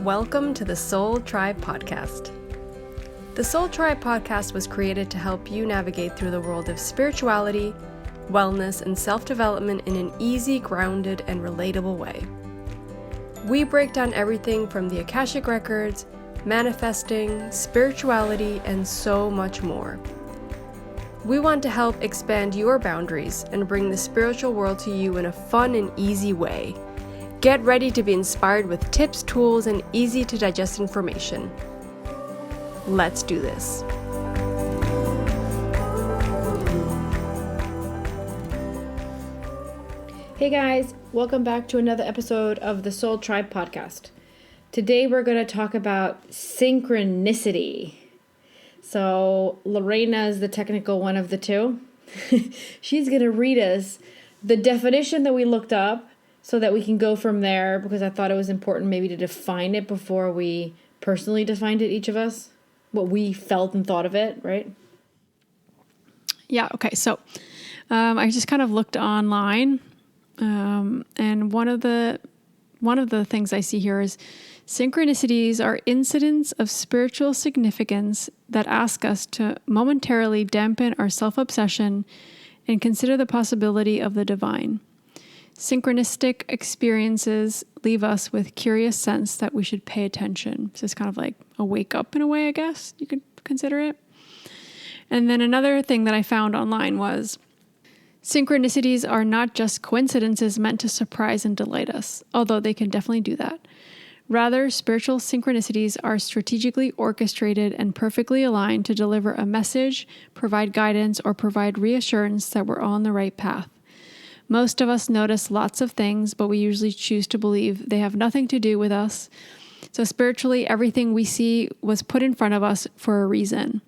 Welcome to the Soul Tribe Podcast. The Soul Tribe Podcast was created to help you navigate through the world of spirituality, wellness, and self-development in an easy, grounded, and relatable way. We break down everything from the Akashic Records, manifesting, spirituality, and so much more. We want to help expand your boundaries and bring the spiritual world to you in a fun and easy way. Get ready to be inspired with tips, tools, and easy to digest information. Let's do this. Hey guys, welcome back to another episode of the Soul Tribe Podcast. Today we're going to talk about synchronicity. So Lorena is the technical one of the two. She's going to read us the definition that we looked up so that we can go from there, because I thought it was important maybe to define it before we personally defined it, each of us, what we felt and thought of it, right? Yeah, okay. So I just kind of looked online, and one of the things I see here is synchronicities are incidents of spiritual significance that ask us to momentarily dampen our self-obsession and consider the possibility of the divine. Synchronistic experiences leave us with curious sense that we should pay attention. So it's kind of like a wake up in a way, I guess you could consider it. And then another thing that I found online was synchronicities are not just coincidences meant to surprise and delight us, although they can definitely do that. Rather, spiritual synchronicities are strategically orchestrated and perfectly aligned to deliver a message, provide guidance, or provide reassurance that we're on the right path. Most of us notice lots of things, but we usually choose to believe they have nothing to do with us. So spiritually, everything we see was put in front of us for a reason.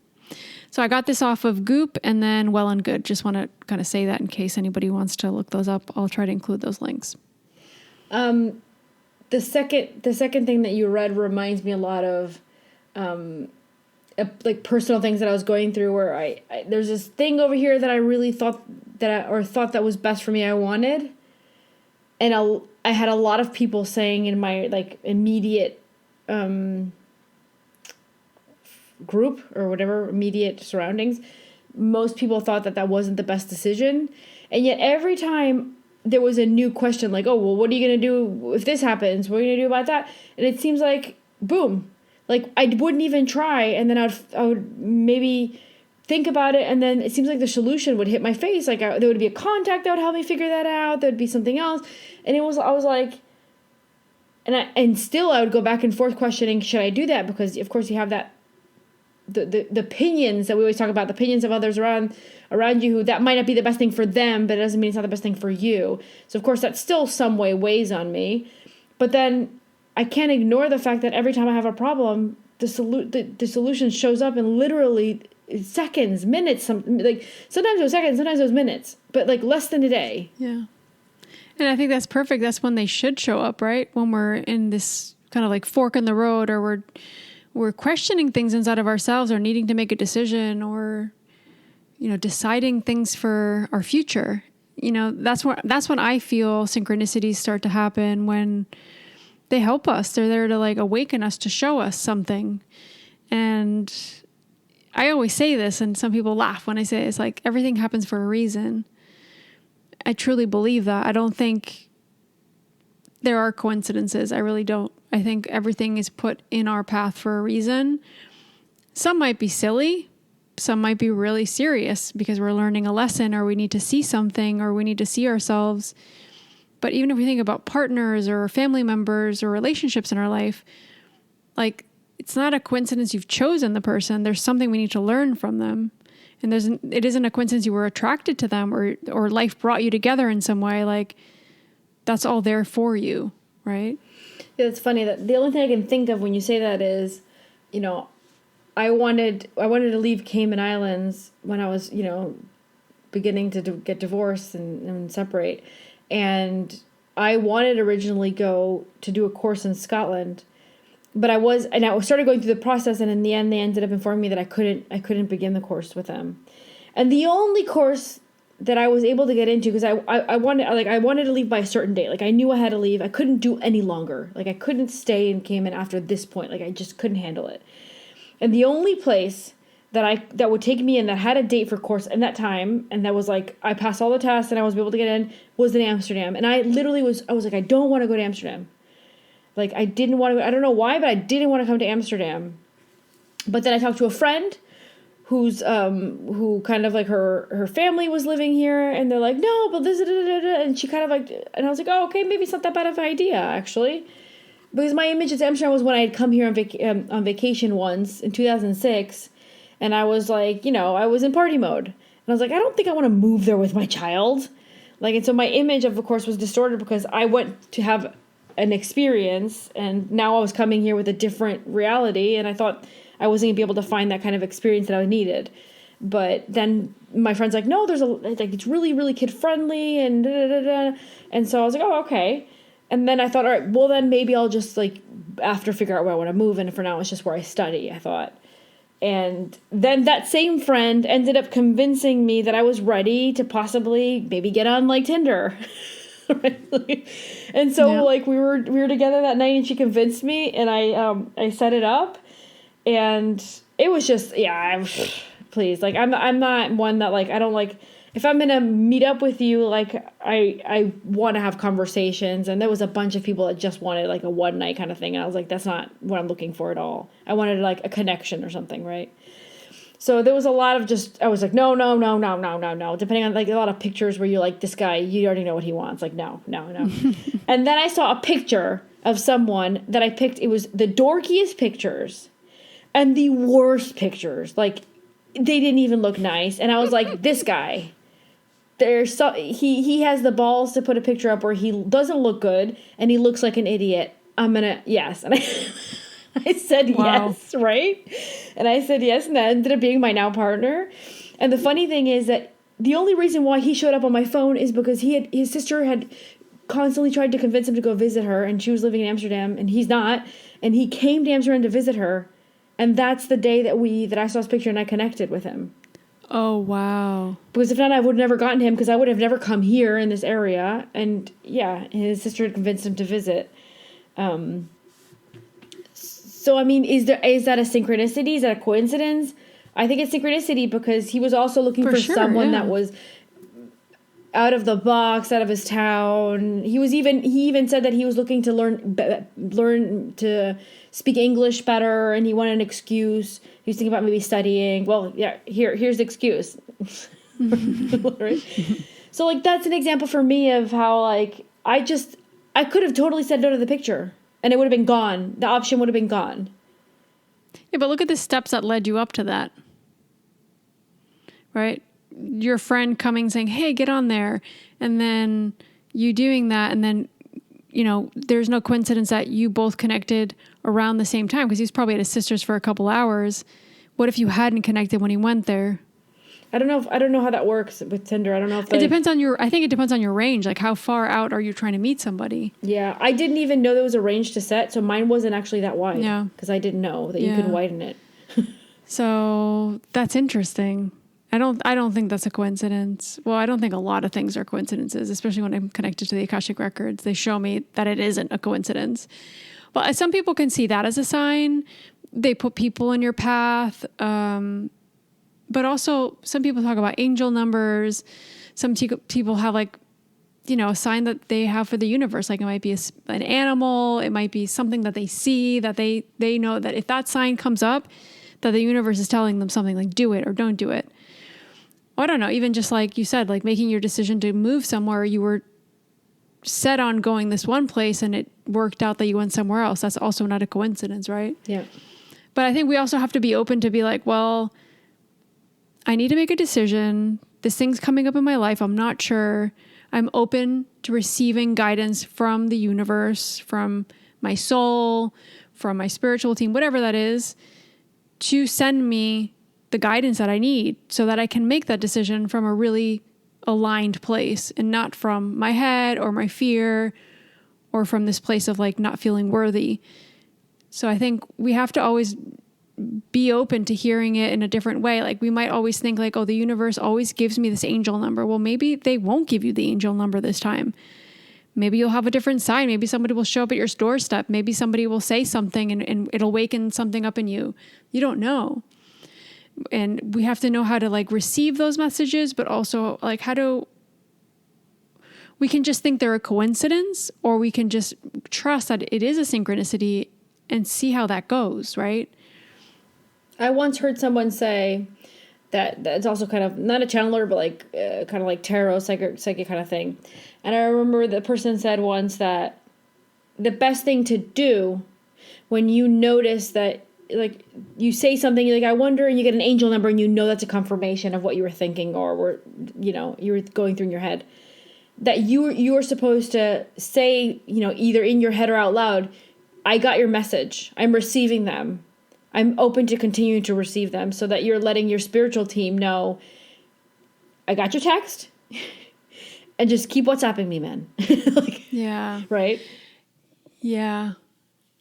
So I got this off of Goop and then Well and Good. Just want to kind of say that in case anybody wants to look those up. I'll try to include those links. The second thing that you read reminds me a lot of like personal things that I was going through, where I there's this thing over here that I really thought that was best for me, I wanted, and I had a lot of people saying in my like immediate group or whatever, immediate surroundings, most people thought that wasn't the best decision, and yet every time there was a new question, like, oh, well, what are you going to do if this happens? What are you going to do about that? And it seems like, boom, like I wouldn't even try. And then I would maybe think about it. And then it seems like the solution would hit my face. Like there would be a contact that would help me figure that out. There'd be something else. And I was like, and still I would go back and forth questioning, should I do that? Because of course you have that, the opinions that we always talk about, the opinions of others around you, who that might not be the best thing for them, but it doesn't mean it's not the best thing for you. So of course that still some way weighs on me. But then I can't ignore the fact that every time I have a problem, the solution shows up in literally seconds, minutes, sometimes it was seconds, sometimes it was minutes, but like less than a day. Yeah. And I think that's perfect. That's when they should show up, right? When we're in this kind of like fork in the road, or we're questioning things inside of ourselves, or needing to make a decision, or, deciding things for our future. That's when I feel synchronicities start to happen, when they help us. They're there to like awaken us, to show us something. And I always say this, and some people laugh when I say it. It's like everything happens for a reason. I truly believe that. I don't think there are coincidences. I really don't. I think everything is put in our path for a reason. Some might be silly. Some might be really serious because we're learning a lesson, or we need to see something, or we need to see ourselves. But even if we think about partners or family members or relationships in our life, like it's not a coincidence you've chosen the person. There's something we need to learn from them. And it isn't a coincidence you were attracted to them, or life brought you together in some way. Like that's all there for you, right? Yeah, it's funny that the only thing I can think of when you say that is, I wanted to leave Cayman Islands when I was, beginning to get divorced and separate. And I wanted originally go to do a course in Scotland, but I started going through the process, and in the end, they ended up informing me that I couldn't begin the course with them. And the only course that I was able to get into because I wanted to leave by a certain date. Like I knew I had to leave. I couldn't do any longer. Like I couldn't stay and came in after this point. Like I just couldn't handle it. And the only place that would take me in that had a date for course in that time, and that was like I passed all the tests and I was able to get in, was in Amsterdam. And I literally was like, I don't want to go to Amsterdam. Like I didn't want to. I don't know why, but I didn't want to come to Amsterdam. But then I talked to a friend who kind of like her family was living here, and they're like, no, but this, and she kind of like, and I was like, oh, okay, maybe it's not that bad of an idea actually, because my image of Amsterdam was when I had come here on vacation once in 2006, and I was like, I was in party mode, and I was like, I don't think I want to move there with my child, like, and so my image of course was distorted because I went to have an experience, and now I was coming here with a different reality, and I thought I wasn't gonna be able to find that kind of experience that I needed. But then my friend's like, no, it's really, really kid friendly and da, da, da, da. And so I was like, oh, okay. And then I thought, all right, well then maybe I'll just like after figure out where I want to move, and for now it's just where I study, I thought. And then that same friend ended up convincing me that I was ready to possibly maybe get on like Tinder. Right? And so like we were together that night, and she convinced me, and I set it up. And it was just, please, like, I'm not one that, like, I don't, like, if I'm going to meet up with you, like, I want to have conversations. And there was a bunch of people that just wanted, like, a one night kind of thing. And I was like, that's not what I'm looking for at all. I wanted, like, a connection or something, right? So there was a lot of just, I was like, no. Depending on, like, a lot of pictures where you're like, this guy, you already know what he wants. Like, no. And then I saw a picture of someone that I picked. It was the dorkiest pictures. And the worst pictures, like, they didn't even look nice. And I was like, this guy, he has the balls to put a picture up where he doesn't look good and he looks like an idiot. Yes. And I said yes, right? And I said yes, and that ended up being my now partner. And the funny thing is that the only reason why he showed up on my phone is because his sister had constantly tried to convince him to go visit her, and she was living in Amsterdam, and he's not. And he came to Amsterdam to visit her. And that's the day that I saw his picture and I connected with him. Oh, wow. Because if not, I would have never gotten him, because I would have never come here in this area. And yeah, his sister had convinced him to visit. So, I mean, is that a synchronicity? Is that a coincidence? I think it's synchronicity because he was also looking for someone that was out of the box, out of his town. He even said that he was looking to learn to speak English better, and he wanted an excuse. He was thinking about maybe studying. Well, yeah, here's the excuse. Right? So, like, that's an example for me of how, like, I could have totally said no to the picture, and it would have been gone. The option would have been gone. Yeah, but look at the steps that led you up to that. Right? Your friend coming saying, hey, get on there. And then you doing that. And then, there's no coincidence that you both connected around the same time, because he was probably at his sister's for a couple hours. What if you hadn't connected when he went there? I don't know how that works with Tinder. I don't know if it depends on I think it depends on your range. Like, how far out are you trying to meet somebody? Yeah. I didn't even know there was a range to set. So mine wasn't actually that wide. Yeah. Because I didn't know that you could widen it. So that's interesting. I don't think that's a coincidence. Well, I don't think a lot of things are coincidences, especially when I'm connected to the Akashic Records. They show me that it isn't a coincidence. But some people can see that as a sign. They put people in your path. But also some people talk about angel numbers. Some people have a sign that they have for the universe. Like, it might be an animal. It might be something that they see, that they know that if that sign comes up, that the universe is telling them something, like do it or don't do it. I don't know, even just like you said, like making your decision to move somewhere, you were set on going this one place and it worked out that you went somewhere else. That's also not a coincidence, right? Yeah. But I think we also have to be open to be like, well, I need to make a decision. This thing's coming up in my life. I'm not sure. I'm open to receiving guidance from the universe, from my soul, from my spiritual team, whatever that is, to send me the guidance that I need so that I can make that decision from a really aligned place and not from my head or my fear or from this place of like not feeling worthy. So I think we have to always be open to hearing it in a different way. Like we might always think like, oh, the universe always gives me this angel number. Well, maybe they won't give you the angel number this time. Maybe you'll have a different sign. Maybe somebody will show up at your doorstep. Maybe somebody will say something and it'll waken something up in you. You don't know. And we have to know how to like receive those messages, but also like we can just think they're a coincidence, or we can just trust that it is a synchronicity and see how that goes, right? I once heard someone say that it's also kind of not a channeler, but like kind of like tarot, psychic kind of thing. And I remember the person said once that the best thing to do when you notice that, like, you say something, you're like, I wonder, and you get an angel number, and you know that's a confirmation of what you were thinking or you were going through in your head, that you're supposed to say, either in your head or out loud, I got your message. I'm receiving them. I'm open to continuing to receive them, so that you're letting your spiritual team know, I got your text, and just keep WhatsApping me, man. Yeah. Right? Yeah.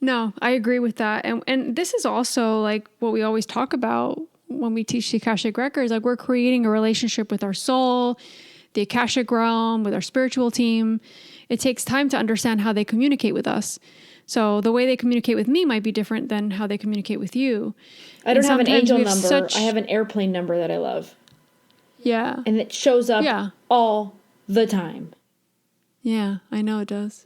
No, I agree with that. And this is also like what we always talk about when we teach the Akashic Records. Like we're creating a relationship with our soul, the Akashic realm, with our spiritual team. It takes time to understand how they communicate with us. So the way they communicate with me might be different than how they communicate with you. I don't have an angel number. I have an airplane number that I love. Yeah. And it shows up all the time. Yeah, I know it does.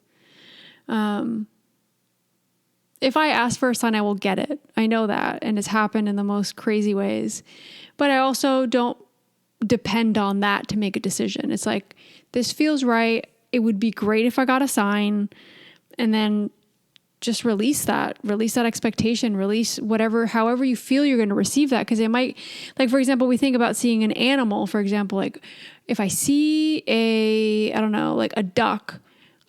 If I ask for a sign, I will get it. I know that. And it's happened in the most crazy ways. But I also don't depend on that to make a decision. It's like, this feels right. It would be great if I got a sign, and then just release that expectation, release however you feel you're going to receive that. Cause it might, like, for example, we think about seeing an animal, for example, like if I see a duck,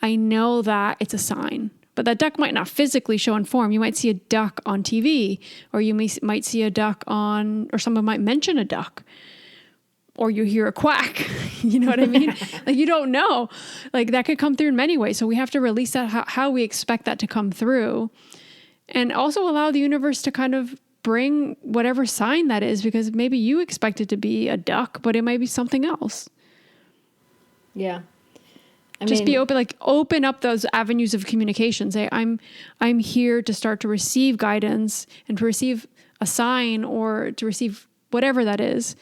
I know that it's a sign, but that duck might not physically show in form. You might see a duck on TV, or you might see a duck or someone might mention a duck, or you hear a quack. You know what I mean? Like, you don't know. Like, that could come through in many ways. So we have to release that, how we expect that to come through, and also allow the universe to kind of bring whatever sign that is, because maybe you expect it to be a duck, but it might be something else. Yeah. Be open, like open up those avenues of communication. Say, I'm here to start to receive guidance and to receive a sign or to receive whatever that is.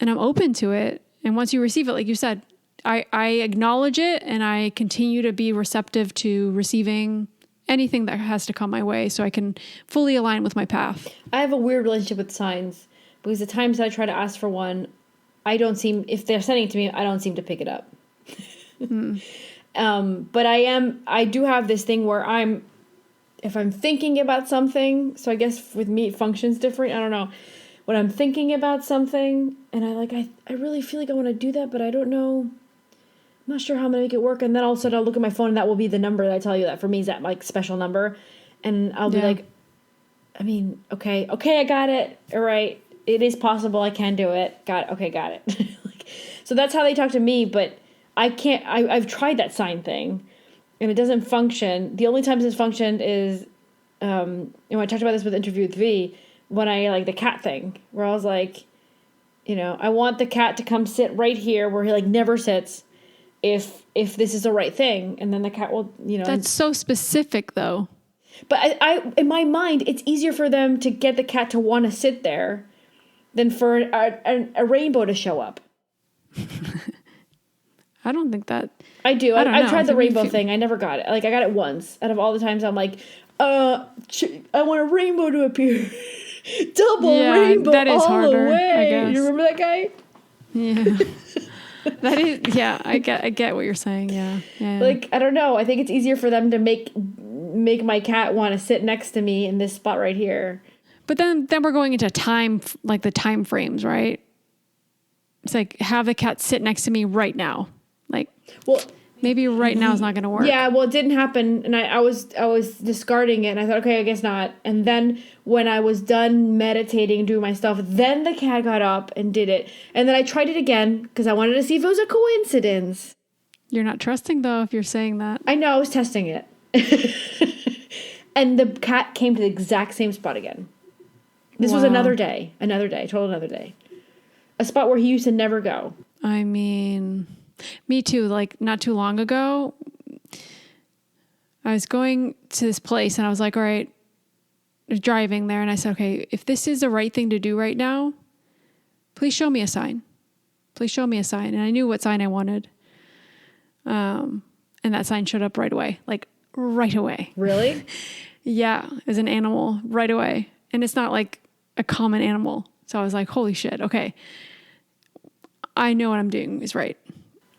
And I'm open to it. And once you receive it, like you said, I acknowledge it, and I continue to be receptive to receiving anything that has to come my way, so I can fully align with my path. I have a weird relationship with signs, because the times that I try to ask for one, if they're sending it to me, I don't seem to pick it up. But I do have this thing where if I'm thinking about something, so I guess with me it functions different. I don't know. When I'm thinking about something and I really feel like I want to do that, but I don't know. I'm not sure how I'm going to make it work. And then all of a sudden I'll look at my phone, and that will be the number that I tell you that for me is that like special number. And I'll be like, okay, I got it. All right. It is possible. I can do it. Got it. So that's how they talk to me, but I can't, I've tried that sign thing and it doesn't function. The only times it's functioned is, I talked about this with Interview with V, when I like the cat thing, where I was like, I want the cat to come sit right here where he like never sits if this is the right thing. And then the cat will, That's so specific though. But I in my mind, it's easier for them to get the cat to want to sit there than for a rainbow to show up. I don't think that. I do. I tried the rainbow thing. I never got it. Like, I got it once. Out of all the times I'm like, I want a rainbow to appear. Double rainbow that is all harder, the way. I guess. You remember that guy? Yeah. That is, yeah, I get what you're saying. Yeah. Like, I don't know. I think it's easier for them to make my cat want to sit next to me in this spot right here. But then we're going into time, like the time frames, right? It's like, have the cat sit next to me right now. Like, well, maybe right now is not going to work. Yeah, well, it didn't happen, and I was discarding it, and I thought, okay, I guess not. And then when I was done meditating, doing my stuff, then the cat got up and did it. And then I tried it again, because I wanted to see if it was a coincidence. You're not trusting, though, if you're saying that. I know, I was testing it. And the cat came to the exact same spot again. This was another day, total another day. A spot where he used to never go. I mean, me too. Like not too long ago, I was going to this place and I was like, all right, driving there. And I said, okay, if this is the right thing to do right now, please show me a sign. Please show me a sign. And I knew what sign I wanted. And that sign showed up right away. Like right away. Really? Yeah. It was an animal right away. And it's not like a common animal. So I was like, holy shit. Okay. I know what I'm doing is right.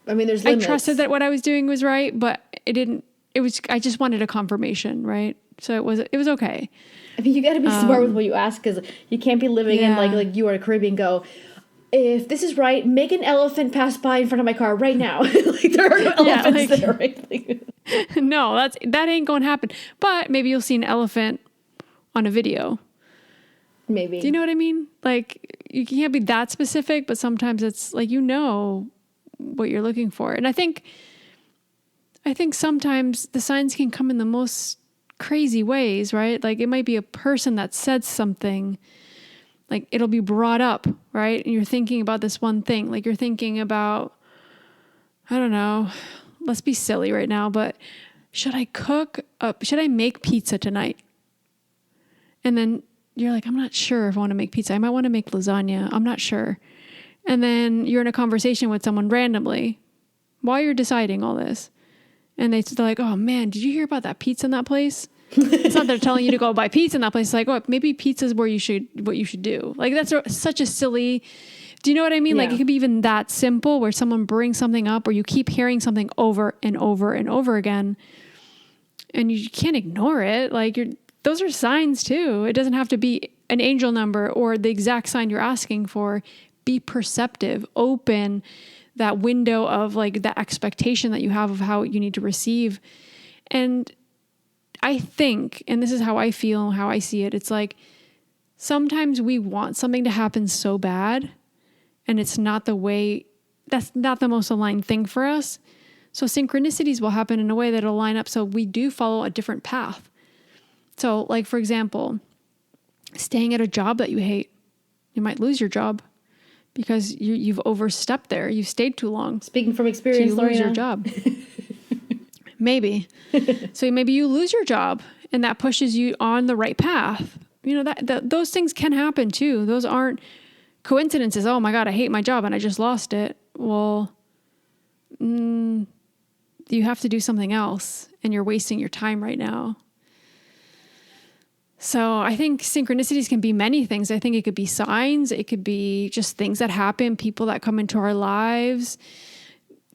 I mean, there's limits. I trusted that what I was doing was right, but I just wanted a confirmation, right? So it was okay. I mean, you got to be smart with what you ask, because you can't be living in like you are a Caribbean. Go, if this is right, make an elephant pass by in front of my car right now. Like there are no elephants there, right? No, that ain't going to happen. But maybe you'll see an elephant on a video. Maybe. Do you know what I mean? Like you can't be that specific, but sometimes it's like what you're looking for. And I think sometimes the signs can come in the most crazy ways, right? Like it might be a person that said something, like it'll be brought up, right? And you're thinking about this one thing, like you're thinking about, I don't know, let's be silly right now, but should I make pizza tonight? And then you're like, I'm not sure if I want to make pizza. I might want to make lasagna. I'm not sure. And then you're in a conversation with someone randomly while you're deciding all this. And they're like, oh man, did you hear about that pizza in that place? It's not they're telling you to go buy pizza in that place. It's like, oh, maybe pizza's what you should do. Like that's such a silly, do you know what I mean? Yeah. Like it could be even that simple where someone brings something up or you keep hearing something over and over and over again and you can't ignore it. Like those are signs too. It doesn't have to be an angel number or the exact sign you're asking for. Be perceptive, open that window of like the expectation that you have of how you need to receive. And I think, and this is how I feel, how I see it, it's like sometimes we want something to happen so bad and it's not that's not the most aligned thing for us. So synchronicities will happen in a way that'll line up so we do follow a different path. So like, for example, staying at a job that you hate, you might lose your job because you've overstepped there. You've stayed too long. Speaking from experience, so you lose your job. Maybe. So maybe you lose your job and that pushes you on the right path. You know, that those things can happen too. Those aren't coincidences. Oh my God, I hate my job and I just lost it. Well, you have to do something else and you're wasting your time right now. So I think synchronicities can be many things. I think it could be signs. It could be just things that happen, people that come into our lives,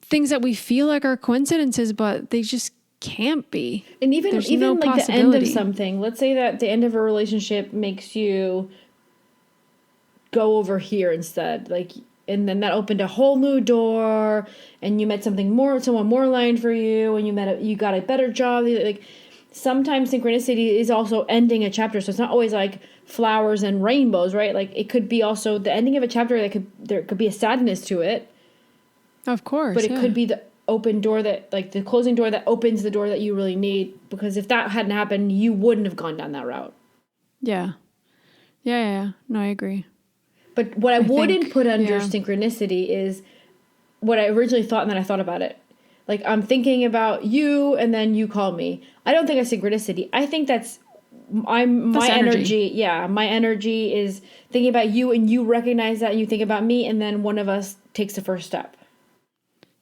things that we feel like are coincidences, but they just can't be. And even like the end of something. Let's say that the end of a relationship makes you go over here instead. Like, and then that opened a whole new door and you met someone more aligned for you and you got a better job. Like, sometimes synchronicity is also ending a chapter. So it's not always like flowers and rainbows, right? Like it could be also the ending of a chapter there could be a sadness to it. Of course. But it could be the open door the closing door that opens the door that you really need. Because if that hadn't happened, you wouldn't have gone down that route. Yeah. Yeah. No, I agree. But what I wouldn't put under synchronicity is what I originally thought, and then I thought about it. Like, I'm thinking about you, and then you call me. I don't think that's synchronicity. I think that's my energy. Yeah, my energy is thinking about you, and you recognize that, and you think about me, and then one of us takes the first step.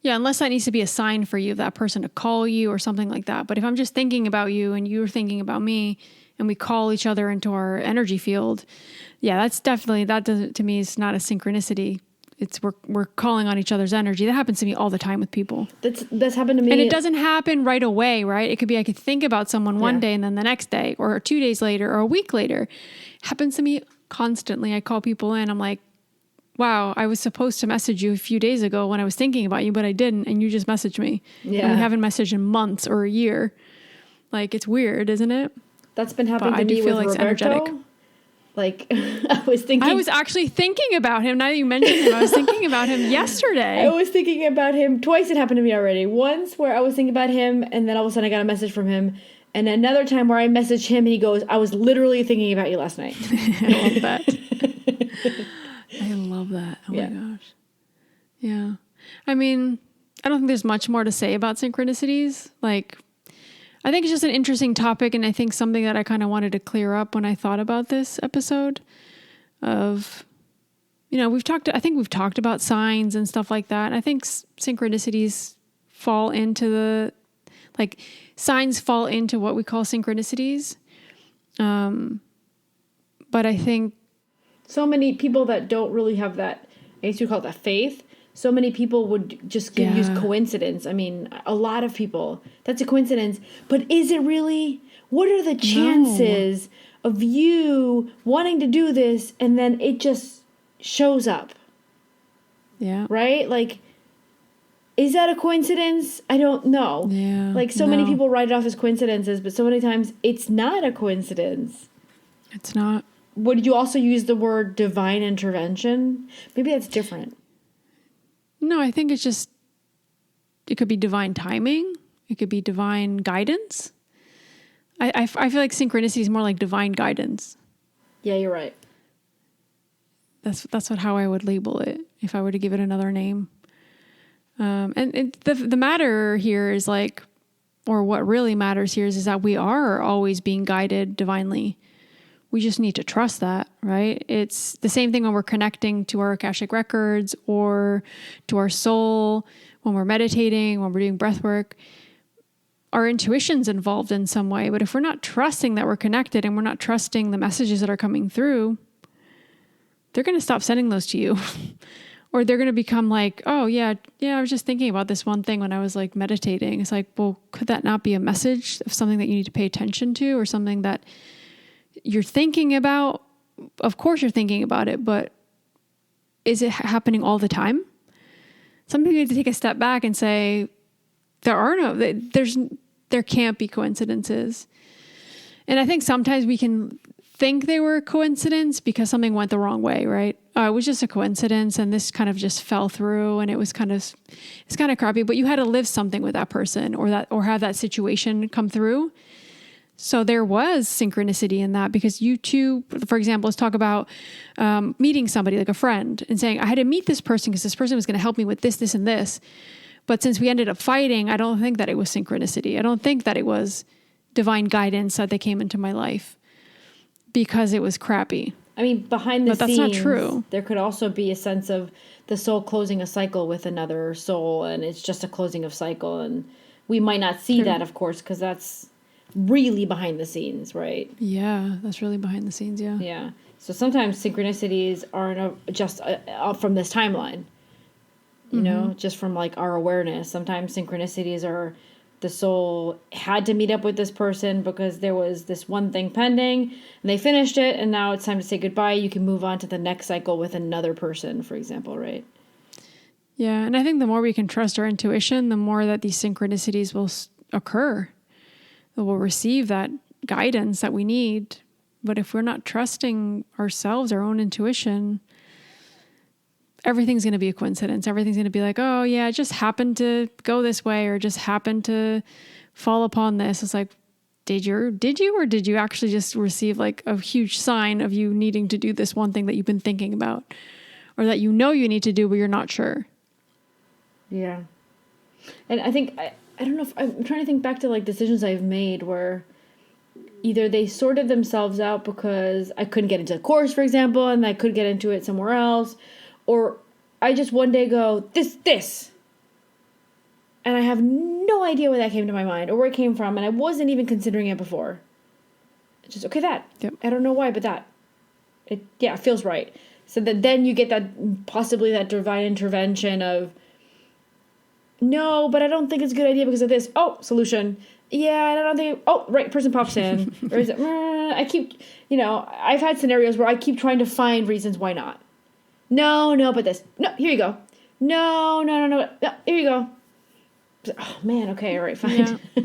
Yeah, unless that needs to be a sign for you, that person to call you or something like that. But if I'm just thinking about you, and you're thinking about me, and we call each other into our energy field, yeah, that's definitely, that doesn't, to me, is not a synchronicity. It's we're calling on each other's energy. That happens to me all the time with people. That's happened to me. And it doesn't happen right away, right? It could be I could think about someone one day and then the next day or 2 days later or a week later. It happens to me constantly. I call people in. I'm like, wow, I was supposed to message you a few days ago when I was thinking about you, but I didn't. And you just messaged me. Yeah. And we haven't messaged in months or a year. Like, it's weird, isn't it? That's been happening to me with Roberto. Energetic. Like, I was actually thinking about him. Now that you mentioned him, I was thinking about him yesterday. I was thinking about him twice. It happened to me already. Once where I was thinking about him, and then all of a sudden I got a message from him, And another time where I messaged him and he goes, I was literally thinking about you last night. I love that. I love that. Oh my gosh. Yeah. I mean, I don't think there's much more to say about synchronicities. Like, I think it's just an interesting topic, and I think something that I kind of wanted to clear up when I thought about this episode of, you know, I think we've talked about signs and stuff like that. I think synchronicities fall into signs fall into what we call synchronicities. But I think so many people that don't really have that, I guess you call it that faith. So many people would just use coincidence. I mean, a lot of people, that's a coincidence. But is it really? What are the chances of you wanting to do this and then it just shows up? Yeah. Right? Like, is that a coincidence? I don't know. Yeah. Like, so many people write it off as coincidences, but so many times it's not a coincidence. It's not. Would you also use the word divine intervention? Maybe that's different. No, I think it's just, it could be divine timing. It could be divine guidance. I feel like synchronicity is more like divine guidance. Yeah, you're right. That's how I would label it if I were to give it another name. The matter here is like, or what really matters here is that we are always being guided divinely. We just need to trust that, right? It's the same thing when we're connecting to our Akashic records or to our soul, when we're meditating, when we're doing breath work. Our intuition's involved in some way, but if we're not trusting that we're connected and we're not trusting the messages that are coming through, they're going to stop sending those to you. Or they're going to become like, oh yeah, I was just thinking about this one thing when I was like meditating. It's like, well, could that not be a message of something that you need to pay attention to, or something that you're thinking about? Of course you're thinking about it, but is it happening all the time? Sometimes you need to take a step back and say, there can't be coincidences. And I think sometimes we can think they were a coincidence because something went the wrong way, right? It was just a coincidence and this kind of just fell through and it's kind of crappy, but you had to live something with that person or have that situation come through. So there was synchronicity in that, because you two, for example, let's talk about meeting somebody like a friend and saying, I had to meet this person because this person was going to help me with this, this, and this. But since we ended up fighting, I don't think that it was synchronicity. I don't think that it was divine guidance that they came into my life because it was crappy. I mean, behind the scenes, that's not true. There could also be a sense of the soul closing a cycle with another soul, and it's just a closing of cycle. And we might not see that, of course, because that's really behind the scenes, right? Yeah, that's really behind the scenes, yeah. Yeah. So sometimes synchronicities aren't just from this timeline, you know, just from like our awareness. Sometimes synchronicities are the soul had to meet up with this person because there was this one thing pending and they finished it and now it's time to say goodbye. You can move on to the next cycle with another person, for example, right? Yeah, and I think the more we can trust our intuition, the more that these synchronicities will occur. We'll receive that guidance that we need. But if we're not trusting ourselves, our own intuition, everything's going to be a coincidence. Everything's going to be like, oh yeah, it just happened to go this way or just happened to fall upon this. It's like, did you, or did you actually just receive like a huge sign of you needing to do this one thing that you've been thinking about or that you know you need to do, but you're not sure? Yeah. And I think, I don't know if I'm trying to think back to like decisions I've made where either they sorted themselves out because I couldn't get into a course, for example, and I could get into it somewhere else, or I just one day go, this, and I have no idea where that came to my mind or where it came from, and I wasn't even considering it before. It's just, okay, that. Yep. I don't know why, but that. It feels right. So that then you get that, possibly that divine intervention of, no, but I don't think it's a good idea because of this. Oh, solution. Yeah, I don't think, right person pops in. Or is it, I keep, I've had scenarios where I keep trying to find reasons why not. No, but this. No, here you go. No, here you go. Oh, man, okay, all right, fine. Yeah.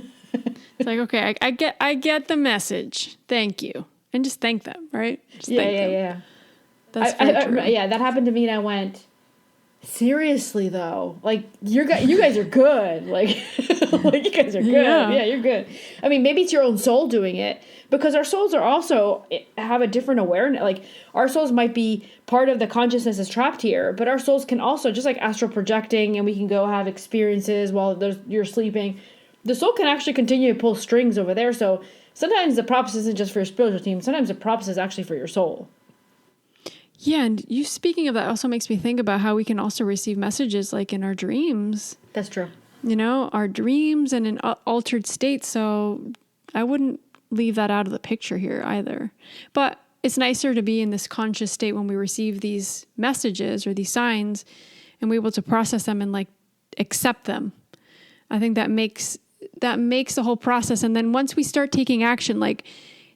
It's like, okay, I get the message. Thank you. And just thank them, right? Just thank them. Yeah. That's very true. Yeah, that happened to me and I went, seriously though, like you guys are good. Like Like, you guys are good. Yeah, you're good. I mean, maybe it's your own soul doing it, because our souls are also have a different awareness. Like, our souls might be part of the consciousness is trapped here, but our souls can also, just like astral projecting, and we can go have experiences while you're sleeping. The soul can actually continue to pull strings over there. So sometimes the props isn't just for your spiritual team. Sometimes the props is actually for your soul. Yeah, and you speaking of that also makes me think about how we can also receive messages like in our dreams. That's true. You know, our dreams and in altered states. So I wouldn't leave that out of the picture here either. But it's nicer to be in this conscious state when we receive these messages or these signs, and we're able to process them and like accept them. I think that makes the whole process. And then once we start taking action, like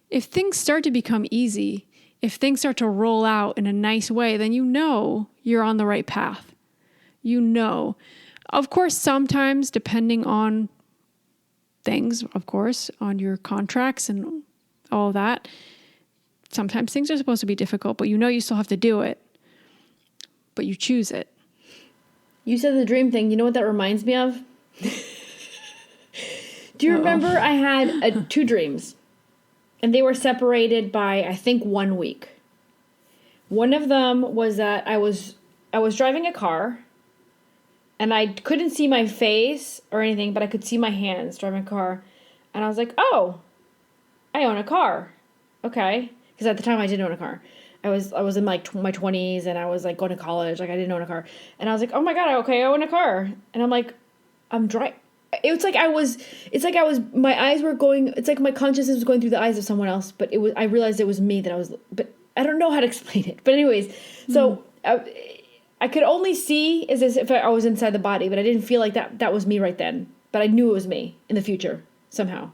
if things start to become easy, if things start to roll out in a nice way, then you know you're on the right path. You know. Of course, sometimes depending on things, of course, on your contracts and all that, sometimes things are supposed to be difficult, but you know you still have to do it. But you choose it. You said the dream thing. You know what that reminds me of? Do you remember I had 2 dreams? And they were separated by, I think, 1 week. One of them was that I was driving a car, and I couldn't see my face or anything, but I could see my hands driving a car. And I was like, oh, I own a car. Okay. Because at the time I didn't own a car. I was in like my 20s, and I was like going to college. Like, I didn't own a car. And I was like, oh my God, okay, I own a car. And I'm like, I'm driving. It's like my eyes were going, it's like my consciousness was going through the eyes of someone else, but I realized it was me but I don't know how to explain it. But anyways, so I could only see as if I was inside the body, but I didn't feel like that was me right then. But I knew it was me in the future somehow.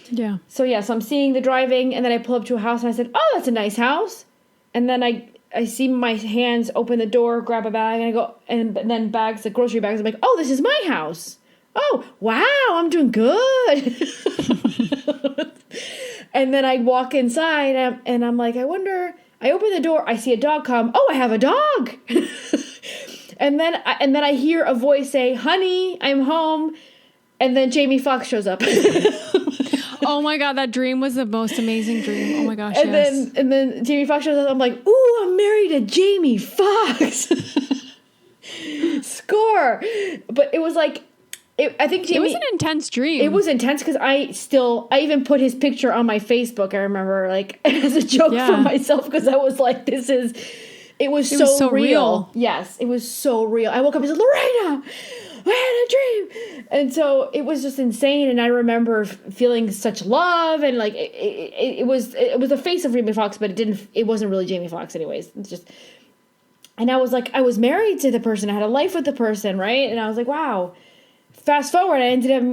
Yeah. So I'm seeing the driving, and then I pull up to a house, and I said, oh, that's a nice house. And then I see my hands open the door, grab a bag, and I go, and then bags, the grocery bags, I'm like, oh, this is my house. Oh, wow, I'm doing good. And then I walk inside, and I'm like, I wonder, I open the door, I see a dog come. Oh, I have a dog. and then I hear a voice say, honey, I'm home. And then Jamie Foxx shows up. Oh my God, that dream was the most amazing dream. Oh my gosh, and yes. then Jamie Foxx shows up. I'm like, ooh, I'm married to Jamie Foxx. Score. But it was like, I think Jamie, it was an intense dream. It was intense because I even put his picture on my Facebook. I remember, like, as a joke for myself, because I was like, it was so real. Yes, it was so real. I woke up and said, Lorena, I had a dream. And so it was just insane. And I remember feeling such love, and like it was the face of Jamie Foxx, but it wasn't really Jamie Foxx anyways. It's just, and I was like, I was married to the person. I had a life with the person, right? And I was like, wow. Fast forward, I ended up,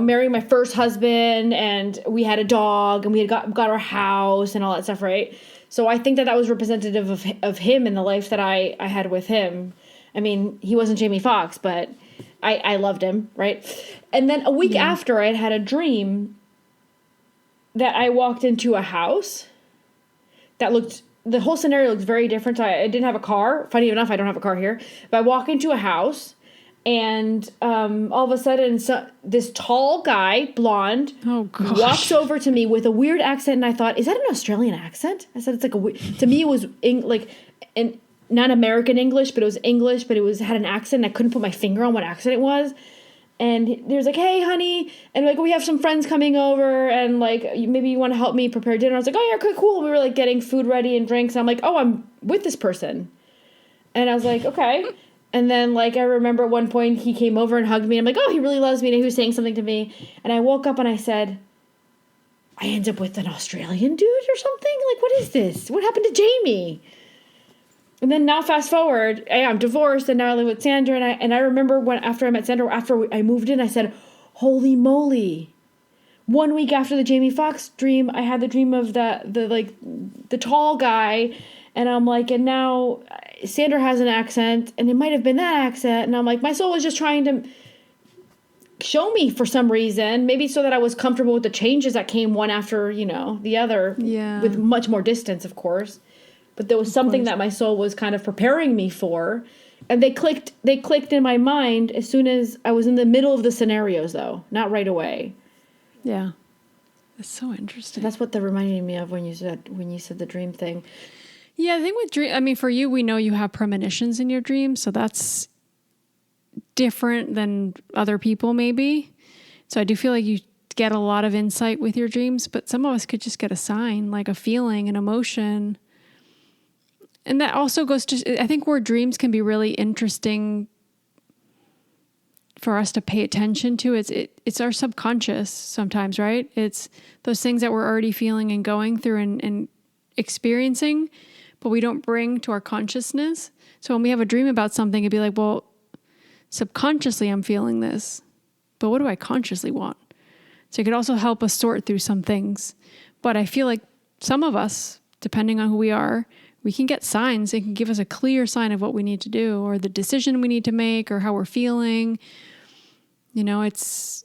marrying my first husband, and we had a dog, and we had got our house and all that stuff, right? So I think that was representative of him and the life that I had with him. I mean, he wasn't Jamie Foxx, but I loved him, right? And then a week after, I had a dream that I walked into a house that the whole scenario looked very different. I didn't have a car. Funny enough, I don't have a car here. But I walk into a house, and all of a sudden, this tall guy, blonde, walks over to me with a weird accent, and I thought, is that an Australian accent? I said, it's like to me, it was not American English, but it was English, but it had an accent. I couldn't put my finger on what accent it was. And he was like, hey, honey, and like, we have some friends coming over, and like, maybe you want to help me prepare dinner. I was like, oh, yeah, okay, cool. We were like getting food ready and drinks. And I'm like, oh, I'm with this person. And I was like, okay. And then, like, I remember at one point he came over and hugged me. I'm like, oh, he really loves me. And he was saying something to me. And I woke up and I said, I end up with an Australian dude or something? Like, what is this? What happened to Jamie? And then now fast forward, I'm divorced, and now I live with Sandra. And I remember after I met Sandra, after I moved in, I said, holy moly. 1 week after the Jamie Foxx dream, I had the dream of the tall guy. And I'm like, and now Sandra has an accent, and it might have been that accent. And I'm like, my soul was just trying to show me for some reason, maybe so that I was comfortable with the changes that came one after, the other, with much more distance, of course. But there was something that my soul was kind of preparing me for. And they clicked in my mind as soon as I was in the middle of the scenarios, though, not right away. Yeah. That's so interesting. That's what that reminded me of when you said the dream thing. Yeah, the thing with dream, I mean, for you, we know you have premonitions in your dreams, so that's different than other people, maybe. So I do feel like you get a lot of insight with your dreams, but some of us could just get a sign, like a feeling, an emotion. And that also goes to, I think where dreams can be really interesting for us to pay attention to, it's our subconscious sometimes, right? It's those things that we're already feeling and going through and experiencing, but we don't bring to our consciousness. So when we have a dream about something, it'd be like, well, subconsciously I'm feeling this, but what do I consciously want? So it could also help us sort through some things. But I feel like some of us, depending on who we are, we can get signs. It can give us a clear sign of what we need to do or the decision we need to make or how we're feeling. You know, it's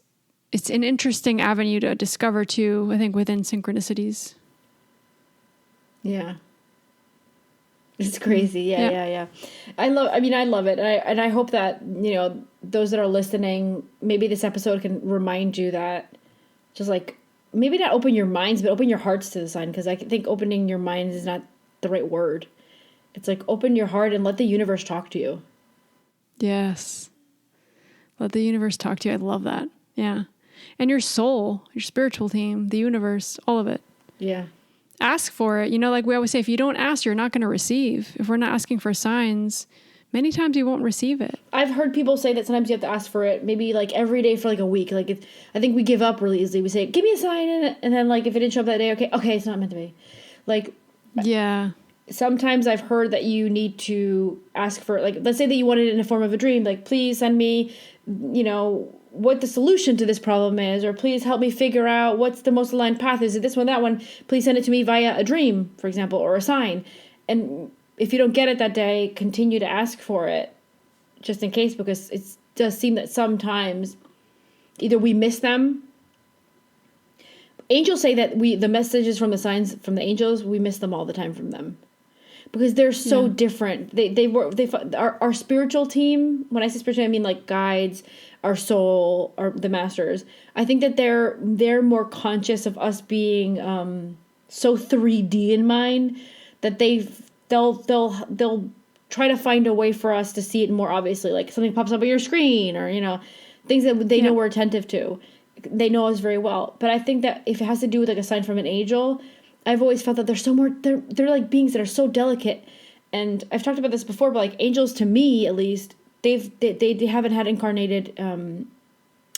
an interesting avenue to discover too, I think, within synchronicities. Yeah. It's crazy. Yeah. I love it. And I hope that, you know, those that are listening, maybe this episode can remind you that just like, maybe not open your minds, but open your hearts to the sign. Because I think opening your minds is not the right word. It's like open your heart and let the universe talk to you. Yes. Let the universe talk to you. I love that. Yeah. And your soul, your spiritual team, the universe, all of it. Yeah. Ask for it. You know, like we always say, if you don't ask, you're not going to receive. If we're not asking for signs, many times you won't receive it. I've heard people say that sometimes you have to ask for it, maybe like every day for like a week. Like I think we give up really easily. We say, give me a sign. And then like if it didn't show up that day, okay, it's not meant to be. Like, yeah. Sometimes I've heard that you need to ask for, like, let's say that you want it in the form of a dream. Like, please send me, you know, what the solution to this problem is, or please help me figure out what's the most aligned path. Is it this one, that one? Please send it to me via a dream, for example, or a sign. And if you don't get it that day, continue to ask for it just in case, because it does seem that sometimes either we miss them. Angels say that the messages from the signs from the angels, we miss them all the time from them. Because they're so different. Our spiritual team, when I say spiritual, I mean like guides, our soul, the masters. I think that they're more conscious of us being so 3D in mind that they'll try to find a way for us to see it more obviously. Like something pops up on your screen, or you know, things that they know we're attentive to. They know us very well. But I think that if it has to do with like a sign from an angel, I've always felt that they're like beings that are so delicate. And I've talked about this before, but like angels, to me at least, they haven't had incarnated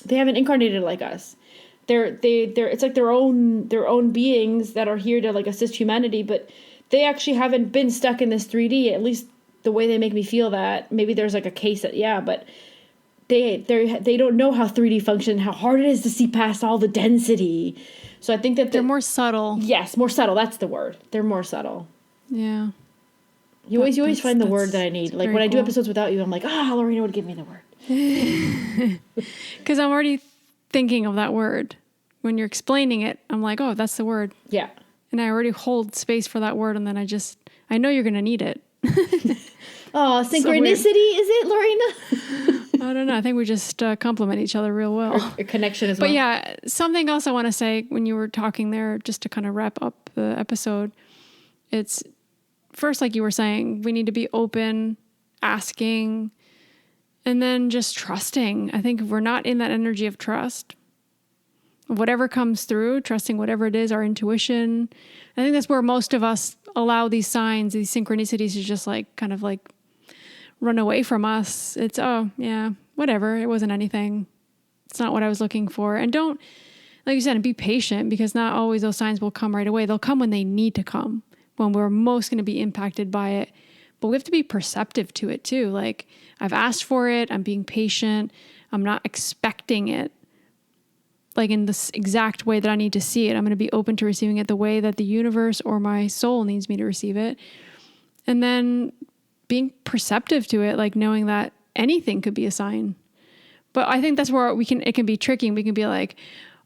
they haven't incarnated like us. They're it's like their own beings that are here to like assist humanity, but they actually haven't been stuck in this 3D, at least the way they make me feel that. Maybe there's like a case that but they don't know how 3D functions, how hard it is to see past all the density. So I think that they're more subtle. Yes, more subtle. That's the word. They're more subtle. Yeah. You always find the word that I need. Like when I do episodes without you, I'm like, Lorena would give me the word. Because I'm already thinking of that word. When you're explaining it, I'm like, oh, that's the word. Yeah. And I already hold space for that word, and then I know you're going to need it. Oh, synchronicity, is it, Lorena? I don't know. I think we just complement each other real well. Our connection as well. But yeah, something else I want to say when you were talking there, just to kind of wrap up the episode, it's first, like you were saying, we need to be open, asking, and then just trusting. I think if we're not in that energy of trust, whatever comes through, trusting whatever it is, our intuition, I think that's where most of us allow these signs, these synchronicities to just like kind of like run away from us. It's, oh yeah, whatever. It wasn't anything. It's not what I was looking for. And don't, like you said, be patient, because not always those signs will come right away. They'll come when they need to come, when we're most going to be impacted by it. But we have to be perceptive to it too. Like, I've asked for it. I'm being patient. I'm not expecting it like in this exact way that I need to see it. I'm going to be open to receiving it the way that the universe or my soul needs me to receive it. And then being perceptive to it, like knowing that anything could be a sign. But I think that's where it can be tricky. We can be like,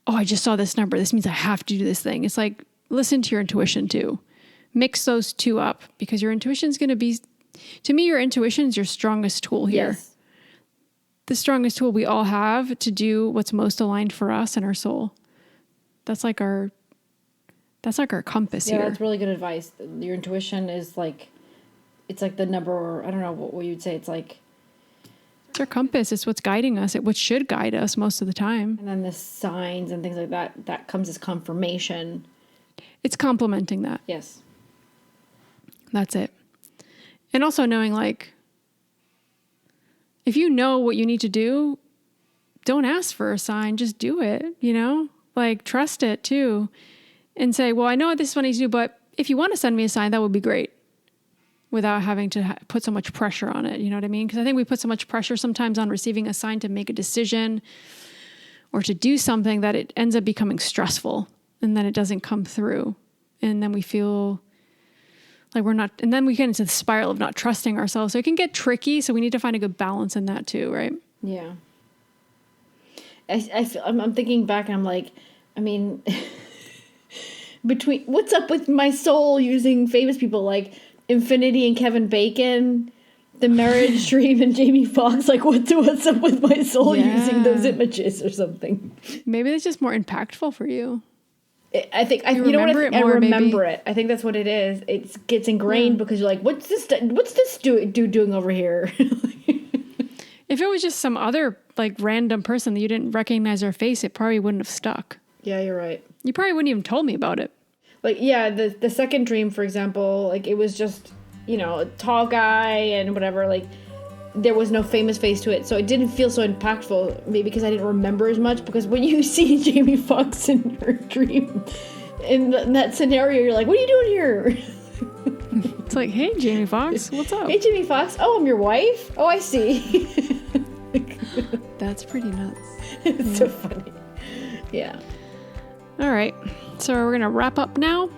oh, I just saw this number. This means I have to do this thing. It's like, listen to your intuition too. Mix those two up, because your intuition is going to be To me, your intuition is your strongest tool here. Yes. The strongest tool we all have to do what's most aligned for us and our soul. That's like our compass Yeah, here. that's really good advice. Your intuition is like, it's like the number, I don't know what you'd say. It's like, It's our compass. It's what's guiding us. What should guide us most of the time. and then the signs and things like that, that comes as confirmation. It's complementing that. Yes. That's it. And also knowing, like, if you know what you need to do, don't ask for a sign. Just do it, Like, trust it too. And say, well, I know this is what I need to do, but if you want to send me a sign, that would be great. Without having to put so much pressure on it. You know what I mean? Because I think we put so much pressure sometimes on receiving a sign to make a decision or to do something that it ends up becoming stressful, and then it doesn't come through. And then we feel like we're not, and then we get into the spiral of not trusting ourselves. So it can get tricky. So we need to find a good balance in that too, right? Yeah. I'm thinking back and I'm like, I mean, what's up with my soul using famous people like Infinity and Kevin Bacon, The Marriage Dream and Jamie Foxx? Like, what's up with my soul using those images or something? Maybe it's just more impactful for you. I think I remember it. I think that's what it is. It gets ingrained because you're like, what's this dude doing over here? If it was just some other like random person that you didn't recognize their face, it probably wouldn't have stuck. Yeah, you're right. You probably wouldn't even told me about it. Like, yeah, the second dream, for example, like it was just, a tall guy and whatever, like there was no famous face to it. So it didn't feel so impactful, maybe because I didn't remember as much, because when you see Jamie Foxx in your dream, in that scenario, you're like, what are you doing here? It's like, hey, Jamie Foxx, what's up? Hey, Jamie Foxx. Oh, I'm your wife? Oh, I see. That's pretty nuts. It's so funny. Yeah. All right. So we're going to wrap up now.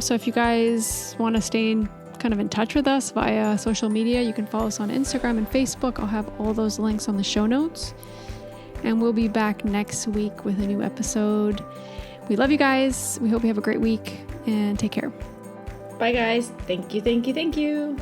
So if you guys want to stay kind of in touch with us via social media, you can follow us on Instagram and Facebook. I'll have all those links on the show notes. And we'll be back next week with a new episode. We love you guys. We hope you have a great week and take care. Bye, guys. Thank you, thank you, thank you.